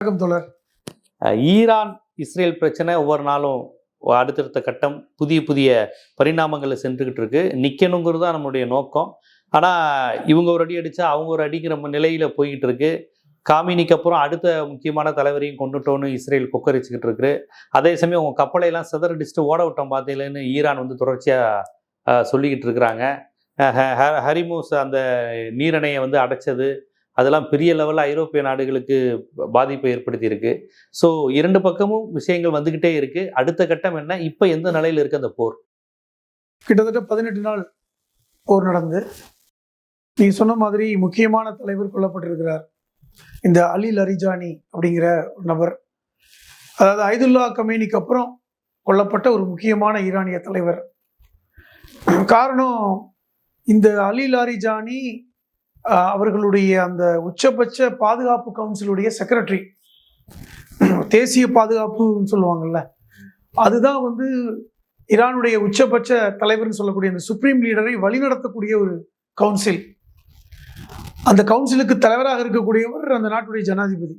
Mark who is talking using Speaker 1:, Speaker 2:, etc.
Speaker 1: வணக்கம் தோழர்.
Speaker 2: Iran Israel பிரச்சனை ஒவ்வொரு நாளும் அடுத்தடுத்த கட்டம் புதிய புதிய பரிணாமங்களை சென்றுக்கிட்டு இருக்கு. நிற்கணுங்கிறது தான் நம்மளுடைய நோக்கம். ஆனால் இவங்க ஒரு அடி அடித்தா அவங்க ஒரு அடிங்கிற நிலையில் போய்கிட்டு இருக்கு. காமினிக்கு அப்புறம் அடுத்த முக்கியமான தலைவரையும் கொண்டுட்டோன்னு இஸ்ரேல் கொக்கரிச்சுக்கிட்டு இருக்கு. அதே சமயம் அவங்க கப்பலையெல்லாம் சிதறடிச்சுட்டு ஓட விட்டோம் பார்த்தீங்களேன்னு ஈரான் தொடர்ச்சியாக சொல்லிக்கிட்டு இருக்கிறாங்க. ஹரிமூஸ் அந்த நீரணையை அடைச்சது அதெல்லாம் பெரிய லெவலில் ஐரோப்பிய நாடுகளுக்கு பாதிப்பை ஏற்படுத்தியிருக்கு. ஸோ இரண்டு பக்கமும் விஷயங்கள் வந்துக்கிட்டே இருக்கு. அடுத்த கட்டம் என்ன, இப்போ எந்த நிலையில் இருக்கு அந்த போர்?
Speaker 1: கிட்டத்தட்ட 18 நாள் போர் நடந்து நீங்க சொன்ன மாதிரி முக்கியமான தலைவர் கொல்லப்பட்டிருக்கிறார். இந்த அலி லரிஜானி அப்படிங்கிற ஒரு நபர், அதாவது ஐதுல்லா கமேனிக்கு அப்புறம் கொல்லப்பட்ட ஒரு முக்கியமான ஈரானிய தலைவர். காரணம், இந்த அலி லாரிஜானி அவர்களுடைய அந்த உச்சபட்ச பாதுகாப்பு கவுன்சிலுடைய செக்ரட்டரி, தேசிய பாதுகாப்புன்னு சொல்லுவாங்கல்ல, அதுதான் ஈரானுடைய உச்சபட்ச தலைவர்னு சொல்லக்கூடிய அந்த சுப்ரீம் லீடரை வழிநடத்தக்கூடிய ஒரு கவுன்சில். அந்த கவுன்சிலுக்கு தலைவராக இருக்கக்கூடியவர் அந்த நாட்டுடைய ஜனாதிபதி.